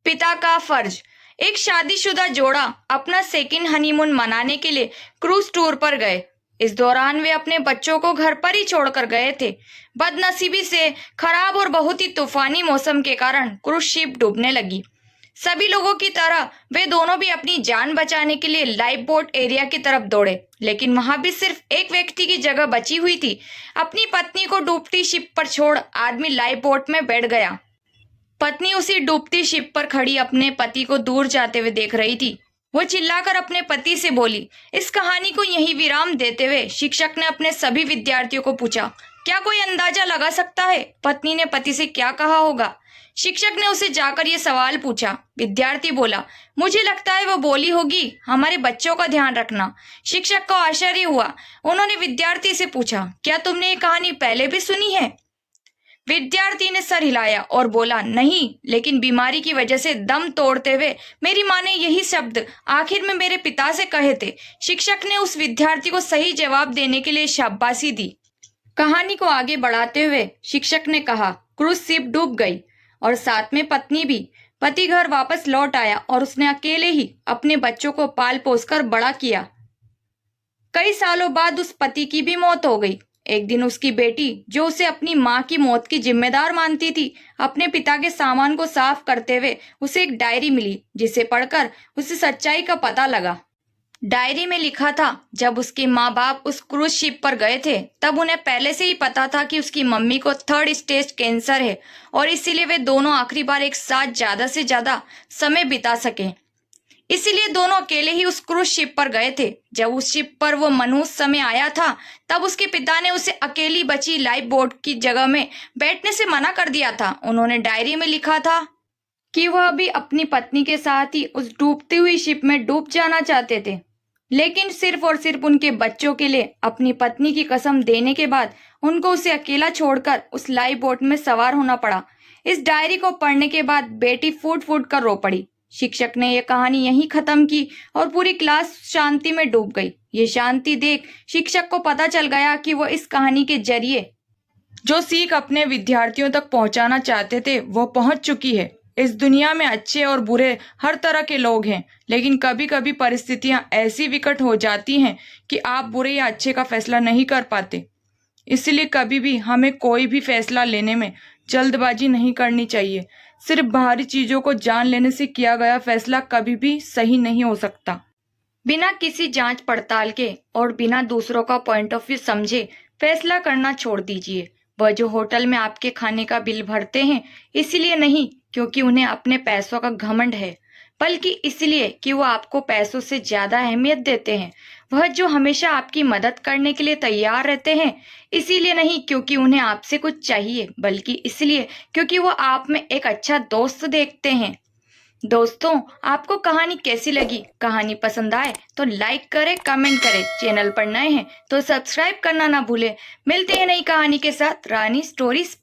पिता का फर्ज। एक शादीशुदा जोड़ा अपना सेकंड हनीमून मनाने के लिए क्रूज टूर पर गए। इस दौरान वे अपने बच्चों को घर पर ही छोड़कर गए थे। बदनसीबी से खराब और बहुत ही तूफानी मौसम के कारण क्रूज शिप डूबने लगी। सभी लोगों की तरह वे दोनों भी अपनी जान बचाने के लिए लाइफ बोट एरिया की तरफ दौड़े, लेकिन वहां भी सिर्फ एक व्यक्ति की जगह बची हुई थी। अपनी पत्नी को डूबती शिप पर छोड़ आदमी लाइफ बोट में बैठ गया। पत्नी उसी डूबती शिप पर खड़ी अपने पति को दूर जाते हुए देख रही थी। वो चिल्लाकर अपने पति से बोली। इस कहानी को यही विराम देते हुए शिक्षक ने अपने सभी विद्यार्थियों को पूछा, क्या कोई अंदाजा लगा सकता है पत्नी ने पति से क्या कहा होगा? शिक्षक ने उसे जाकर ये सवाल पूछा। विद्यार्थी बोला, मुझे लगता है वो बोली होगी, हमारे बच्चों का ध्यान रखना। शिक्षक को आश्चर्य हुआ। उन्होंने विद्यार्थी से पूछा, क्या तुमने ये कहानी पहले भी सुनी है? विद्यार्थी ने सर हिलाया और बोला, नहीं, लेकिन बीमारी की वजह से दम तोड़ते हुए मेरी माँ ने यही शब्द आखिर में मेरे पिता से कहे थे। शिक्षक ने उस विद्यार्थी को सही जवाब देने के लिए शाबाशी दी। कहानी को आगे बढ़ाते हुए शिक्षक ने कहा, क्रूज शिप डूब गई और साथ में पत्नी भी। पति घर वापस लौट आया और उसने अकेले ही अपने बच्चों को पाल पोस कर बड़ा किया। कई सालों बाद उस पति की भी मौत हो गई। एक दिन उसकी बेटी, जो उसे अपनी माँ की मौत की जिम्मेदार मानती थी, अपने पिता के सामान को साफ करते हुए उसे एक डायरी मिली, जिसे पढ़कर उसे सच्चाई का पता लगा। डायरी में लिखा था, जब उसके माँ बाप उस क्रूज शिप पर गए थे तब उन्हें पहले से ही पता था कि उसकी मम्मी को 3rd स्टेज कैंसर है और इसीलिए वे दोनों आखिरी बार एक साथ ज्यादा से ज्यादा समय बिता सके। इसीलिए दोनों अकेले ही उस क्रूज शिप पर गए थे। जब उस शिप पर वो मनहूस समय आया था तब उसके पिता ने उसे अकेली बची लाइफ बोट की जगह में बैठने से मना कर दिया था। उन्होंने डायरी में लिखा था कि वह भी अपनी पत्नी के साथ ही उस डूबती हुई शिप में डूब जाना चाहते थे, लेकिन सिर्फ और सिर्फ उनके बच्चों के लिए अपनी पत्नी की कसम देने के बाद उनको उसे अकेला छोड़कर उस लाइफ बोट में सवार होना पड़ा। इस डायरी को पढ़ने के बाद बेटी फूट फूट कर रो पड़ी। शिक्षक ने यह कहानी यहीं खत्म की और पूरी क्लास शांति में डूब गई। ये शांति देख शिक्षक को पता चल गया कि वो इस कहानी के जरिए जो सीख अपने विद्यार्थियों तक पहुंचाना चाहते थे वो पहुंच चुकी है। इस दुनिया में अच्छे और बुरे हर तरह के लोग हैं, लेकिन कभी कभी परिस्थितियां ऐसी विकट हो जाती हैं कि आप बुरे या अच्छे का फैसला नहीं कर पाते। इसलिए कभी भी हमें कोई भी फैसला लेने में जल्दबाजी नहीं करनी चाहिए। सिर्फ बाहरी चीजों को जान लेने से किया गया फैसला कभी भी सही नहीं हो सकता। बिना किसी जांच पड़ताल के और बिना दूसरों का पॉइंट ऑफ व्यू समझे फैसला करना छोड़ दीजिए। वह जो होटल में आपके खाने का बिल भरते हैं इसलिए नहीं क्योंकि उन्हें अपने पैसों का घमंड है, बल्कि इसलिए कि वो आपको पैसों से ज्यादा अहमियत देते हैं। वह जो हमेशा आपकी मदद करने के लिए तैयार रहते हैं इसीलिए नहीं क्योंकि उन्हें आपसे कुछ चाहिए, बल्कि इसलिए क्योंकि वो आप में एक अच्छा दोस्त देखते हैं। दोस्तों, आपको कहानी कैसी लगी? कहानी पसंद आए तो लाइक करें, कमेंट करें। चैनल पर नए हैं तो सब्सक्राइब करना ना भूलें। मिलते हैं नई कहानी के साथ रानी स्टोरीज।